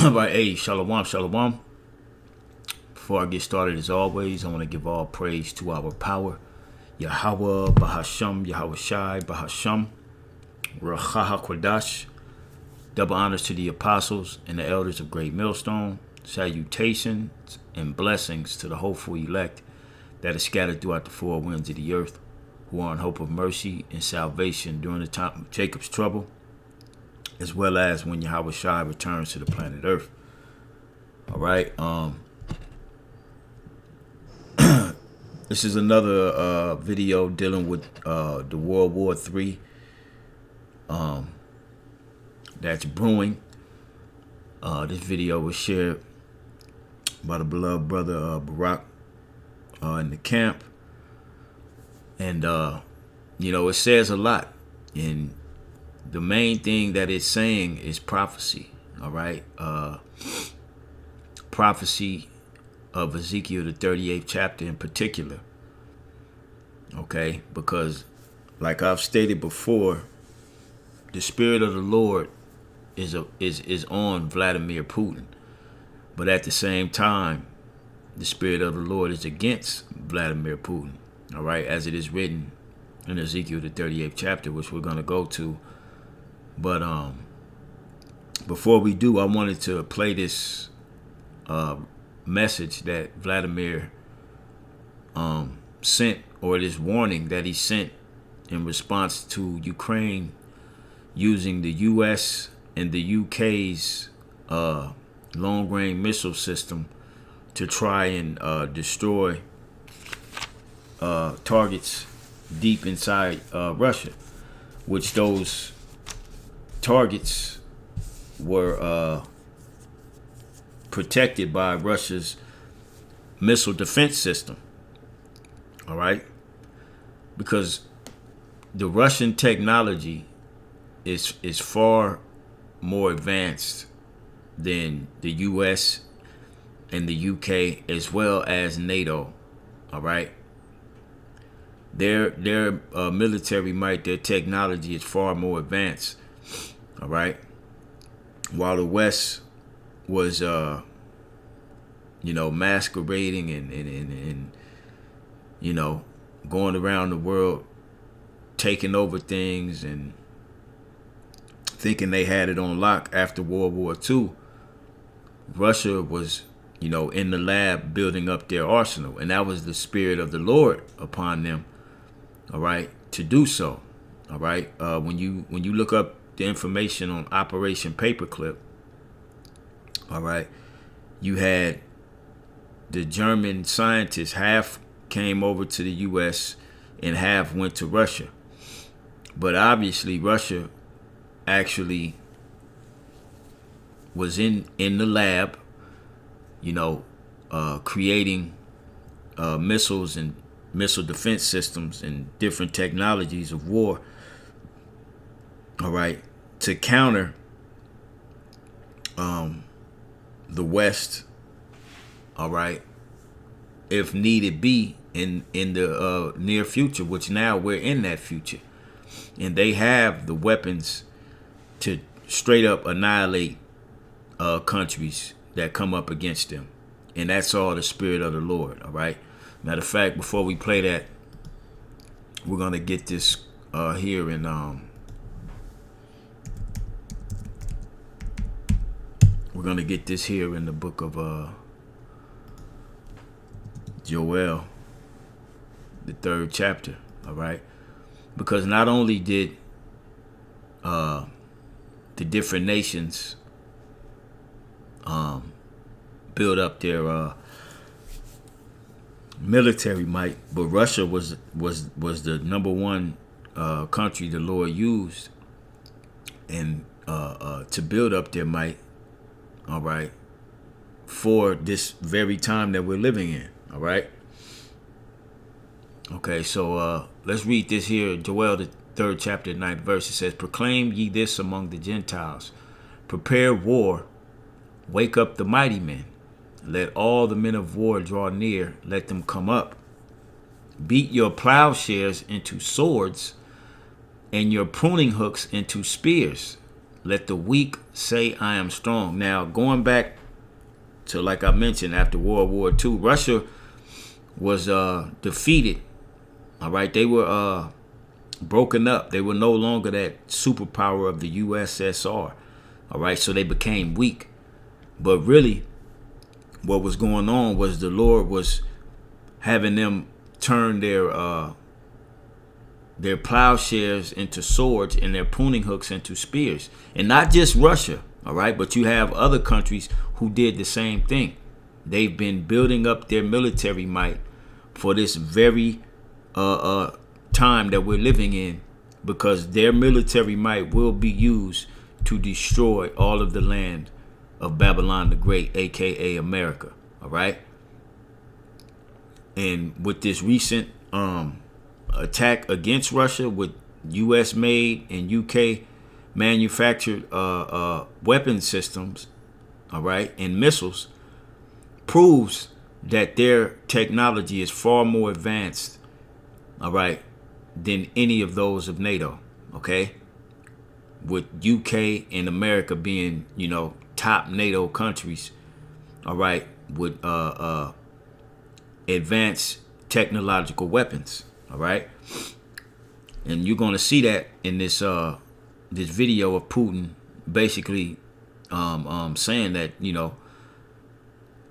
Right, hey, shalom, shalom. Before I get started, as always, I want to give all praise to our power, Yahweh, Bahasham, Yahweh Shai, Bahasham, Rachaha Kwadash. Double honors to the apostles and the elders of Great Millstone. Salutations and blessings to the hopeful elect that are scattered throughout the four winds of the earth, who are in hope of mercy and salvation during the time of Jacob's trouble, as well as when Yahweh Shai returns to the planet Earth. All right. This is another video dealing with the World War III that's brewing. This video was shared by the beloved brother Barack in the camp. And, it says a lot. And the main thing that it's saying is prophecy. All right. Prophecy of Ezekiel, the 38th chapter in particular. Okay. Because like I've stated before, the spirit of the Lord is on Vladimir Putin. But at the same time, the spirit of the Lord is against Vladimir Putin. All right. As it is written in Ezekiel, the 38th chapter, which we're going to go to. But before we do, I wanted to play this message that Vladimir sent, or this warning that he sent in response to Ukraine using the U.S. and the U.K.'s long-range missile system to try and destroy targets deep inside Russia, which those targets were protected by Russia's missile defense system. All right? Because the Russian technology is far more advanced than the U.S. and the U.K. as well as NATO. All right? Their military might, their technology is far more advanced. All right. While the West was, masquerading and going around the world, taking over things and thinking they had it on lock after World War II, Russia was, in the lab building up their arsenal. And that was the spirit of the Lord upon them. All right. To do so. All right. When you look up the information on Operation Paperclip, all right, you had the German scientists, half came over to the U.S. and half went to Russia. But obviously Russia actually was in the lab, creating missiles and missile defense systems and different technologies of war. All right, to counter the West, all right, if needed be in the near future, which now we're in that future, and they have the weapons to straight up annihilate countries that come up against them, and that's all the spirit of the Lord. All right. Matter of fact, before we play that, we're gonna get this here in We're going to get this here in the book of Joel, the 3rd chapter, all right? Because not only did the different nations build up their military might, but Russia was the number one country the Lord used and to build up their might. All right, for this very time that we're living in. All right. Okay, so let's read this here. Joel, the 3rd chapter, 9th verse. It says, "Proclaim ye this among the Gentiles. Prepare war. Wake up the mighty men. Let all the men of war draw near. Let them come up. Beat your plowshares into swords and your pruning hooks into spears. Let the weak say I am strong. Now, going back to, like I mentioned, after World War II, Russia was defeated. All right, they were broken up. They were no longer that superpower of the USSR. All right, so they became weak. But really, what was going on was the Lord was having them turn their plowshares into swords and their pruning hooks into spears. And not just Russia, all right, but you have other countries who did the same thing. They've been building up their military might for this very time that we're living in, because their military might will be used to destroy all of the land of Babylon the Great, aka America. All right. And with this recent attack against Russia with U.S. made and UK manufactured weapon systems, all right, and missiles, proves that their technology is far more advanced, all right, than any of those of NATO. Okay. With UK and America being, top NATO countries, all right, with advanced technological weapons, all right. And you're going to see that in this this video of Putin basically saying that,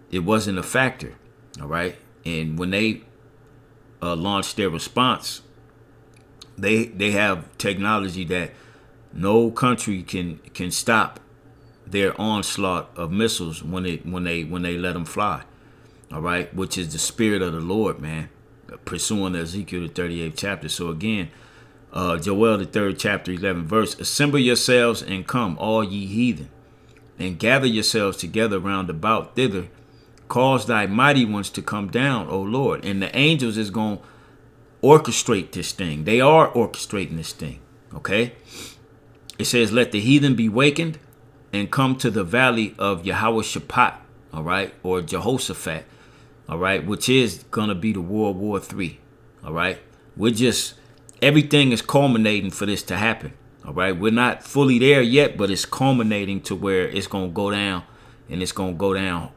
it wasn't a factor, all right. And when they launched their response, they have technology that no country can stop their onslaught of missiles when they let them fly, all right, which is the spirit of the Lord, man, pursuing Ezekiel the 38th chapter. So again, Joel the 3rd chapter 11 verse, assemble yourselves and come, all ye heathen, and gather yourselves together round about thither. Cause thy mighty ones to come down, O Lord. And the angels is going to orchestrate this thing. They are orchestrating this thing, okay? It says, let the heathen be wakened and come to the valley of Yahweh-Shaphat, all right, or Jehoshaphat, all right, which is going to be the World War III, all right? Everything is culminating for this to happen, all right? We're not fully there yet, but it's culminating to where it's going to go down, and it's going to go down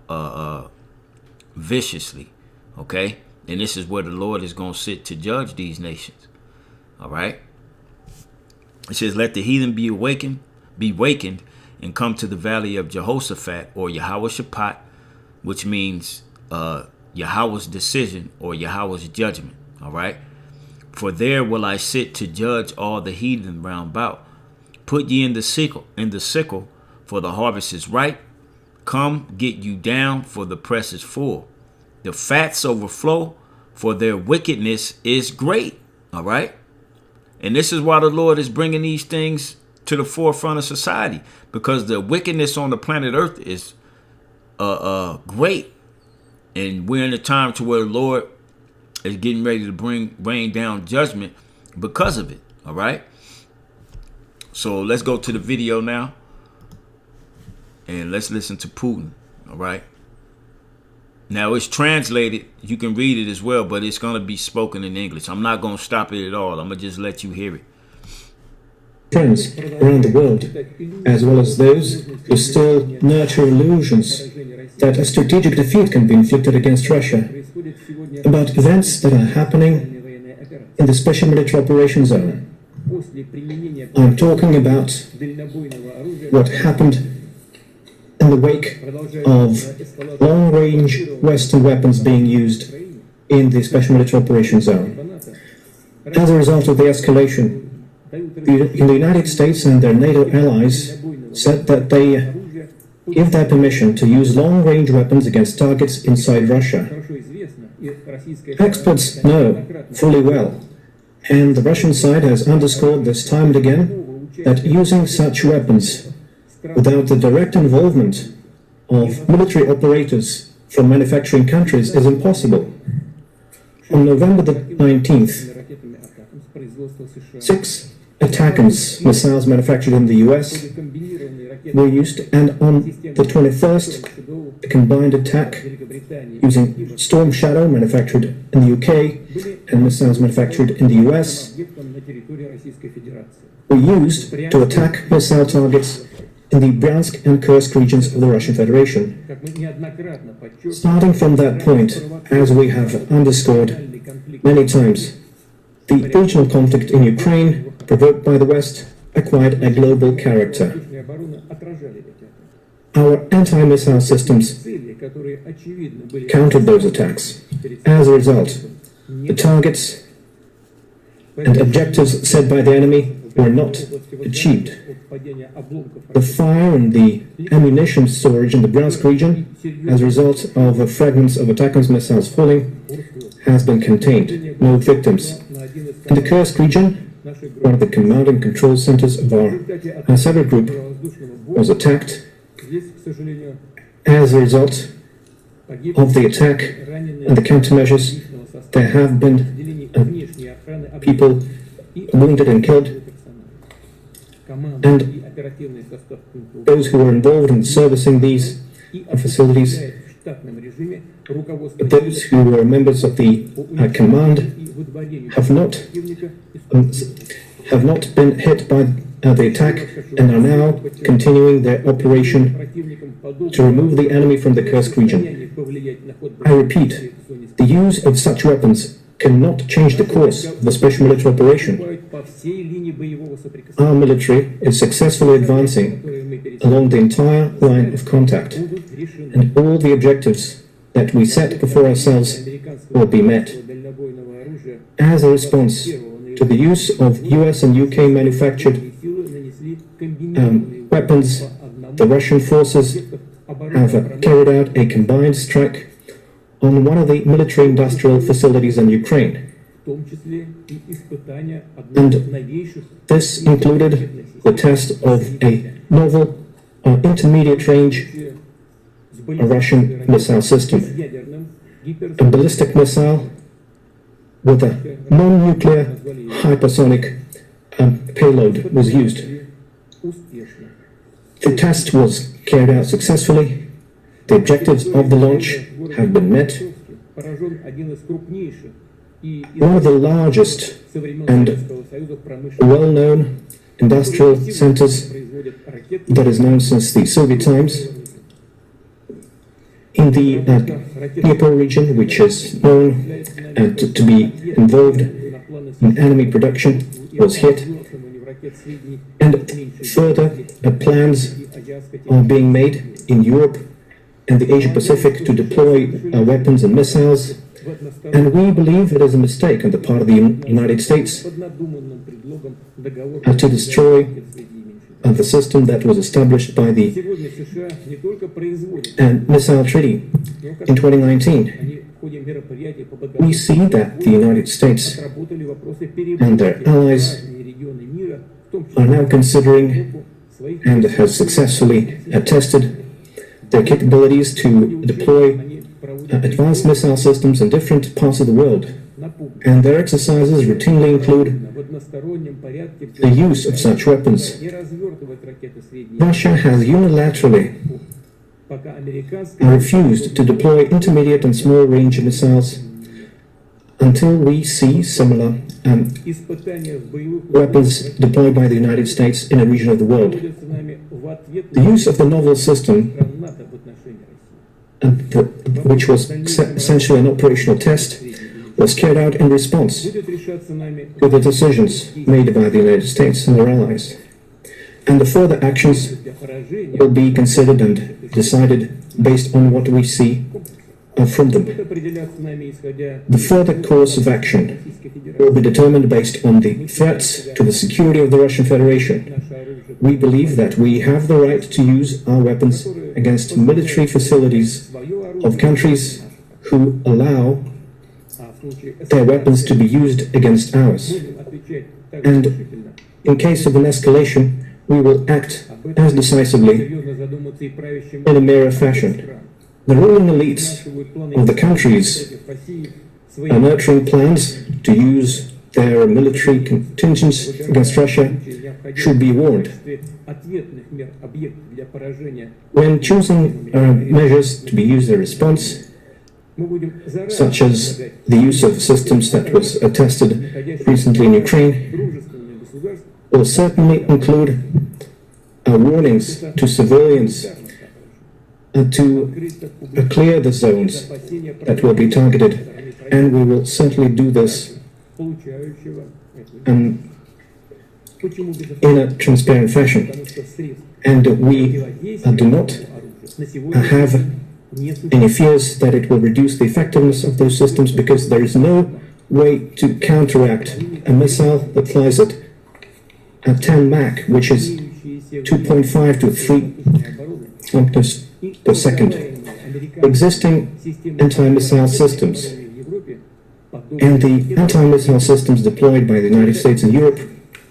viciously, okay? And this is where the Lord is going to sit to judge these nations, all right? It says, let the heathen be wakened, and come to the valley of Jehoshaphat, or Yahweh-Shaphat, which means Yahweh's decision or Yahweh's judgment, all right? For there will I sit to judge all the heathen round about. Put ye in the sickle, for the harvest is ripe. Come, get you down, for the press is full. The fats overflow, for their wickedness is great, all right? And this is why the Lord is bringing these things to the forefront of society, because the wickedness on the planet Earth is great. And we're in a time to where the Lord is getting ready to rain down judgment because of it, all right? So let's go to the video now, and let's listen to Putin, all right? Now, it's translated. You can read it as well, but it's going to be spoken in English. I'm not going to stop it at all. I'm going to just let you hear it. Friends around the world, as well as those who still nurture illusions that a strategic defeat can be inflicted against Russia, about events that are happening in the Special Military Operations Zone. I'm talking about what happened in the wake of long-range Western weapons being used in the Special Military Operations Zone. As a result of the escalation, the United States and their NATO allies said that they give their permission to use long-range weapons against targets inside Russia. Experts know fully well, and the Russian side has underscored this time and again, that using such weapons without the direct involvement of military operators from manufacturing countries is impossible. On November the 19th, 6 ATACMS missiles manufactured in the US were used, and on the 21st, a combined attack using Storm Shadow manufactured in the UK and missiles manufactured in the US were used to attack missile targets in the Bryansk and Kursk regions of the Russian Federation. Starting from that point, as we have underscored many times, the regional conflict in Ukraine, provoked by the West, acquired a global character. Our anti-missile systems countered those attacks. As a result, the targets and objectives set by the enemy were not achieved. The fire and the ammunition storage in the Bryansk region, as a result of fragments of ATACMS missiles falling, has been contained. No victims. In the Kursk region, one of the command and control centers of our cyber group was attacked. As a result of the attack and the countermeasures, there have been people wounded and killed, and those who were involved in servicing these facilities, those who were members of the command, have not been hit by the attack and are now continuing their operation to remove the enemy from the Kursk region. I repeat, the use of such weapons cannot change the course of the special military operation. Our military is successfully advancing along the entire line of contact, and all the objectives that we set before ourselves will be met. As a response to the use of US and UK manufactured weapons, the Russian forces have carried out a combined strike on one of the military-industrial facilities in Ukraine. And this included the test of a novel intermediate-range Russian missile system. A ballistic missile with a non-nuclear hypersonic payload was used. The test was carried out successfully. The objectives of the launch have been met. One of the largest and well-known industrial centers that is known since the Soviet times in the Dnipro region, which is known to be involved in enemy production, was hit. And further plans are being made in Europe and the Asia-Pacific to deploy weapons and missiles, and we believe it is a mistake on the part of the United States to destroy the system that was established by the Missile Treaty in 2019. We see that the United States and their allies are now considering and have successfully tested their capabilities to deploy advanced missile systems in different parts of the world, and their exercises routinely include the use of such weapons. Russia has unilaterally refused to deploy intermediate and small-range missiles until we see similar weapons deployed by the United States in a region of the world. The use of the novel system, which was essentially an operational test, was carried out in response to the decisions made by the United States and their allies. And the further actions will be considered and decided based on what we see from them. The further course of action will be determined based on the threats to the security of the Russian Federation. We believe that we have the right to use our weapons against military facilities of countries who allow their weapons to be used against ours. And in case of an escalation, we will act as decisively in a mirror fashion. The ruling elites of the countries are nurturing plans to use their military contingents against Russia should be warned. When choosing measures to be used in response, such as the use of systems that was tested recently in Ukraine, will certainly include our warnings to civilians to clear the zones that will be targeted, and we will certainly do this in a transparent fashion. And we do not have any fears that it will reduce the effectiveness of those systems, because there is no way to counteract a missile that flies at 10 Mach, which is 2.5 to 3 kilometers per second. Existing anti-missile systems and the anti-missile systems deployed by the United States and Europe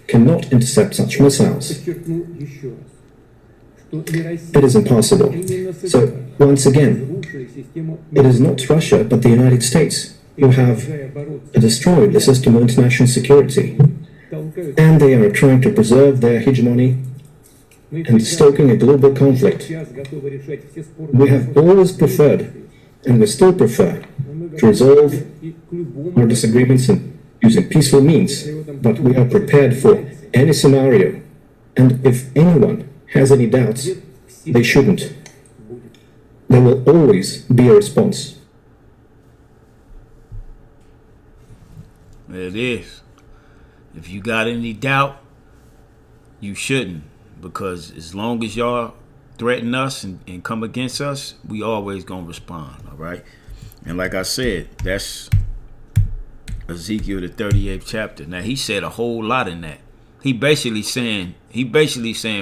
cannot intercept such missiles. It is impossible. So, once again, it is not Russia but the United States who have destroyed the system of international security. And they are trying to preserve their hegemony and stoking a global conflict. We have always preferred, and we still prefer, to resolve our disagreements using peaceful means, but we are prepared for any scenario. And if anyone has any doubts, they shouldn't. There will always be a response. There it is. If you got any doubt, you shouldn't. Because as long as y'all threaten us and come against us, we always gonna respond, all right? And like I said, that's Ezekiel the 38th chapter. Now he said a whole lot in that. He basically saying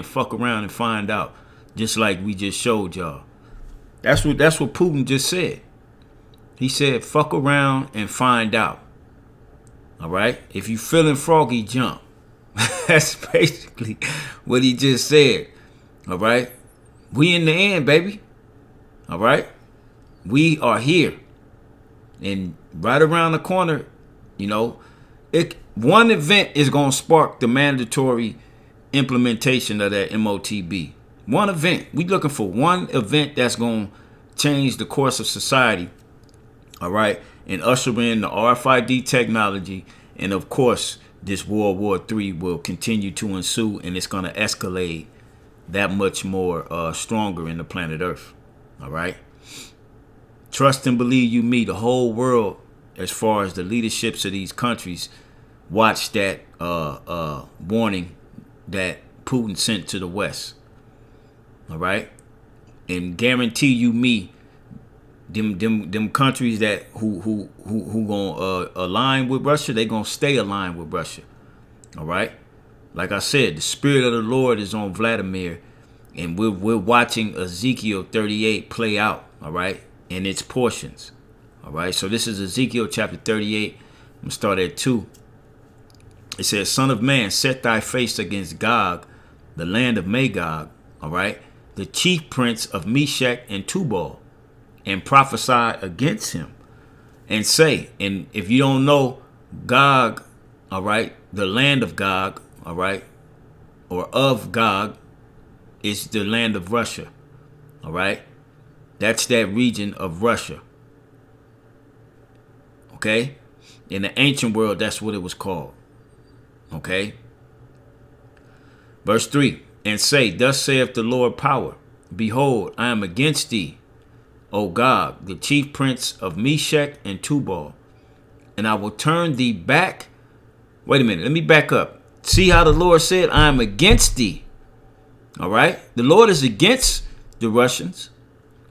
fuck around and find out, just like we just showed y'all. That's what Putin just said. He said fuck around and find out. All right? If you feeling froggy, jump. That's basically what he just said. All right? We in the end, baby. All right? We are here. And right around the corner, one event is going to spark the mandatory implementation of that MOTB. One event. We looking for one event that's going to change the course of society. All right? And usher in the RFID technology. And of course, this World War III will continue to ensue, and it's going to escalate that much more stronger in the planet Earth. All right? Trust and believe you me, the whole world, as far as the leaderships of these countries, watch that warning that Putin sent to the West. All right? And guarantee you me, them countries that who gonna align with Russia, they gonna stay aligned with Russia. All right, like I said, the spirit of the Lord is on Vladimir, and we're watching Ezekiel 38 play out. All right, in its portions. All right, so this is Ezekiel chapter 38. I'm gonna start at 2. It says, "Son of man, set thy face against Gog, the land of Magog. All right, the chief prince of Meshach and Tubal, and prophesy against him, and say," and if you don't know, Gog, all right, the land of Gog, all right, or of Gog, is the land of Russia. All right, that's that region of Russia. Okay, in the ancient world, that's what it was called. Okay, verse 3, "And say, thus saith the Lord power, behold, I am against thee, O Gog, the chief prince of Meshach and Tubal, and I will turn thee back." Wait a minute, let me back up. See how the Lord said, I am against thee. All right? The Lord is against the Russians,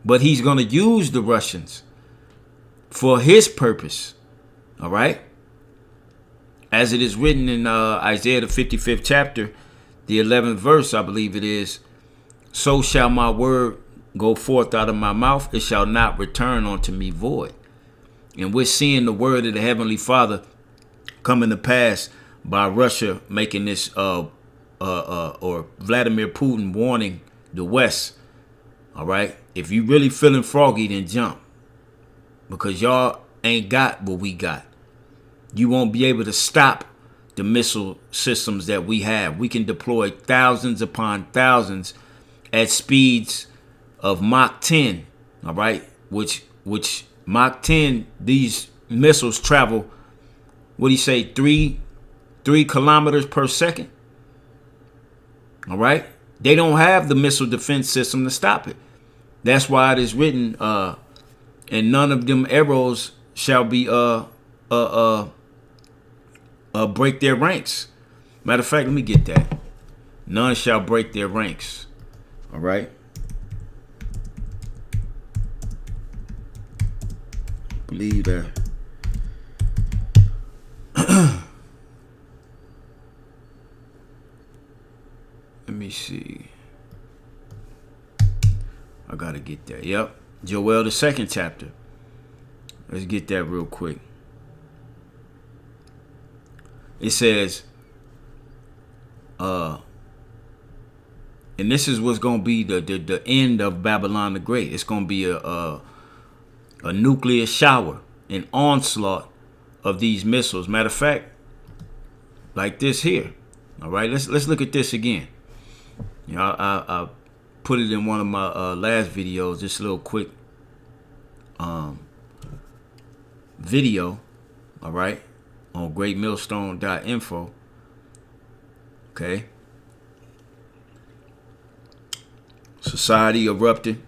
but he's going to use the Russians for his purpose. All right? As it is written in Isaiah the 55th chapter, the 11th verse, I believe it is, "So shall my word go forth out of my mouth, it shall not return unto me void." And we're seeing the word of the Heavenly Father coming to pass by Russia making this or Vladimir Putin warning the West. All right, if you really feeling froggy, then jump, because y'all ain't got what we got. You won't be able to stop the missile systems that we have. We can deploy thousands upon thousands at speeds of Mach 10, all right, which Mach 10, these missiles travel, what do you say, 3 kilometers per second, all right? They don't have the missile defense system to stop it. That's why it is written, and none of them arrows shall be break their ranks. Matter of fact, let me get that. None shall break their ranks. All right. Believe that. Let me see. I gotta get that. Yep. Joel, the 2nd chapter. Let's get that real quick. It says, and this is what's gonna be the end of Babylon the Great. It's gonna be a nuclear shower, an onslaught of these missiles. Matter of fact, like this here. All right, let's look at this again. You know, I put it in one of my last videos. This little quick video. All right, on greatmillstone.info. Okay. Society erupted.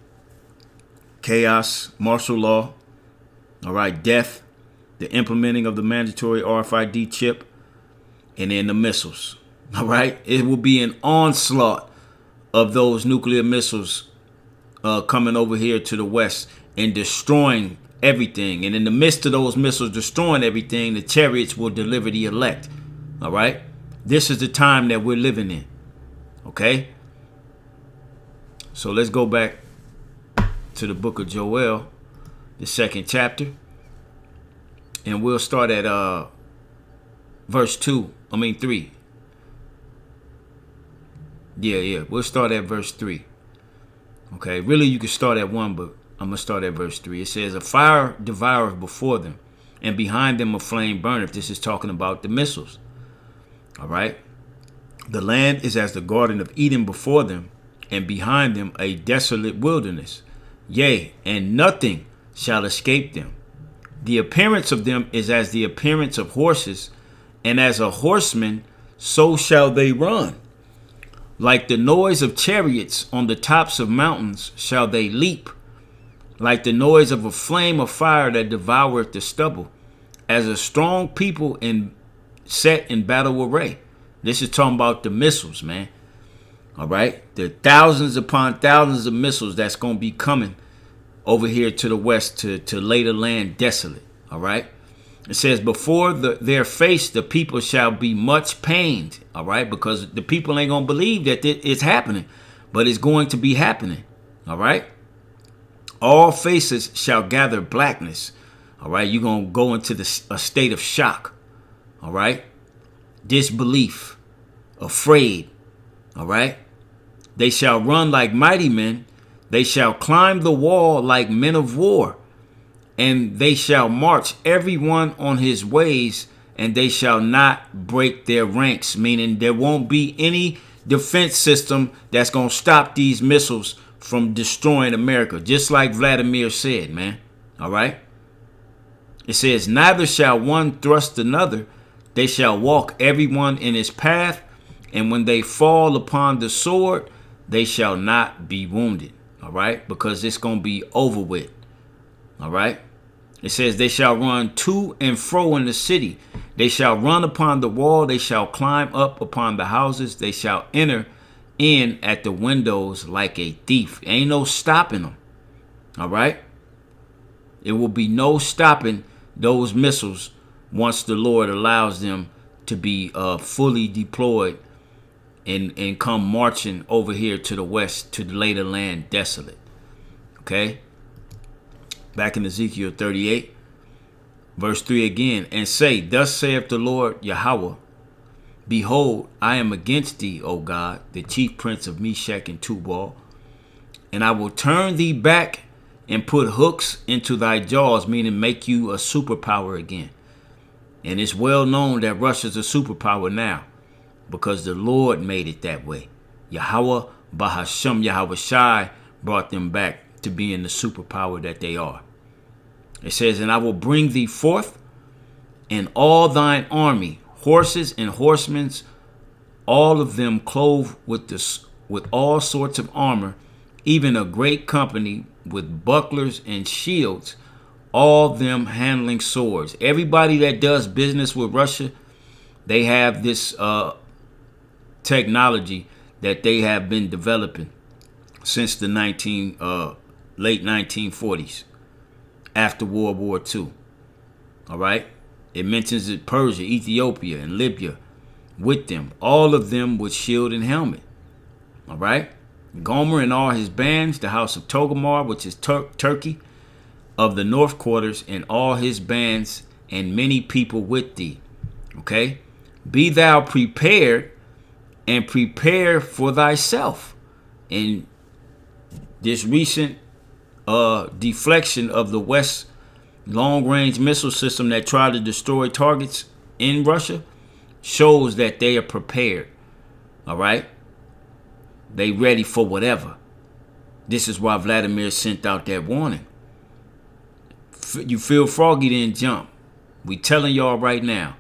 Chaos, martial law. All right, death, the implementing of the mandatory RFID chip, and then the missiles. All right, it will be an onslaught of those nuclear missiles coming over here to the west and destroying everything. And in the midst of those missiles destroying everything, the chariots will deliver the elect. All right, this is the time that we're living in. Okay, so let's go back to the book of Joel, the 2nd chapter, and we'll start at verse 3. Yeah, we'll start at verse 3. Okay, really you can start at 1, but I'm gonna start at verse 3. It says, a fire devoureth before them, and behind them a flame burneth. This is talking about the missiles. All right, the land is as the garden of Eden before them, and behind them a desolate wilderness. Yea, and nothing shall escape them. The appearance of them is as the appearance of horses, and as a horseman, so shall they run. Like the noise of chariots on the tops of mountains shall they leap. Like the noise of a flame of fire that devoureth the stubble. As a strong people set in battle array. This is talking about the missiles, man. All right, there are thousands upon thousands of missiles that's going to be coming over here to the west to lay the land desolate. All right, it says before their face the people shall be much pained. All right, because the people ain't going to believe that it's happening, but it's going to be happening. All right, all faces shall gather blackness. All right, you're going to go into a state of shock. All right, disbelief, afraid. All right. They shall run like mighty men. They shall climb the wall like men of war. And they shall march every one on his ways, and they shall not break their ranks. Meaning there won't be any defense system that's going to stop these missiles from destroying America. Just like Vladimir said, man. All right. It says, neither shall one thrust another. They shall walk every one in his path. And when they fall upon the sword, they shall not be wounded. All right. Because it's going to be over with. All right. It says they shall run to and fro in the city. They shall run upon the wall. They shall climb up upon the houses. They shall enter in at the windows like a thief. Ain't no stopping them. All right. It will be no stopping those missiles once the Lord allows them to be fully deployed and come marching over here to the west to lay the land desolate. Okay. Back in Ezekiel 38, verse 3 again, and say, thus saith the Lord Yahweh, behold, I am against thee, O God, the chief prince of Meshach and Tubal, and I will turn thee back and put hooks into thy jaws, meaning make you a superpower again. And it's well known that Russia's a superpower now because the Lord made it that way. Yahweh Bahasham Yahweh Shai brought them back to being the superpower that they are. It says, and I will bring thee forth and all thine army, horses and horsemen, all of them clothed with the with all sorts of armor, even a great company with bucklers and shields, all them handling swords. Everybody that does business with Russia, they have this technology that they have been developing since the late 1940s, after World War II. All right, it mentions that Persia, Ethiopia, and Libya with them, all of them with shield and helmet. All right, Gomer and all his bands, the house of Togomar, which is Turkey, of the north quarters, and all his bands, and many people with thee. Okay, be thou prepared, and prepare for thyself. In this recent deflection of the West long-range missile system that tried to destroy targets in Russia shows that they are prepared. All right, they ready for whatever. This is why Vladimir sent out that warning. You feel froggy, then jump. We telling y'all right now,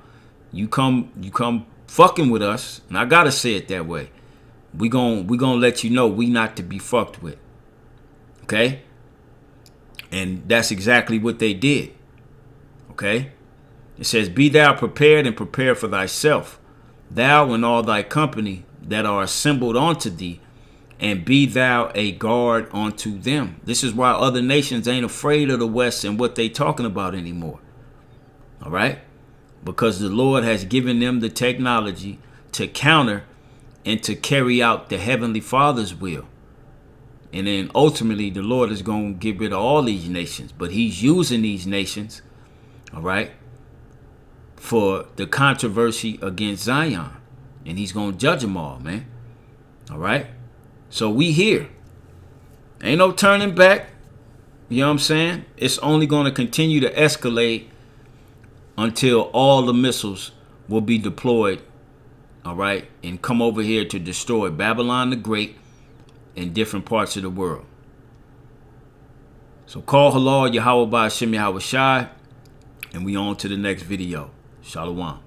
you come fucking with us, and I gotta say it that way. We gonna let you know we not to be fucked with. Okay? And that's exactly what they did. Okay? It says, be thou prepared, and prepare for thyself, thou and all thy company that are assembled unto thee, and be thou a guard unto them. This is why other nations ain't afraid of the West and what they talking about anymore. All right? Because the Lord has given them the technology to counter and to carry out the Heavenly Father's will. And then ultimately the Lord is going to get rid of all these nations. But he's using these nations, all right, for the controversy against Zion. And he's going to judge them all, man. All right? So we here. Ain't no turning back. You know what I'm saying? It's only going to continue to escalate until all the missiles will be deployed, all right, and come over here to destroy Babylon the Great in different parts of the world. So call halal Yahweh by Hashem Yahweh Shai, and we on to the next video. Shalom.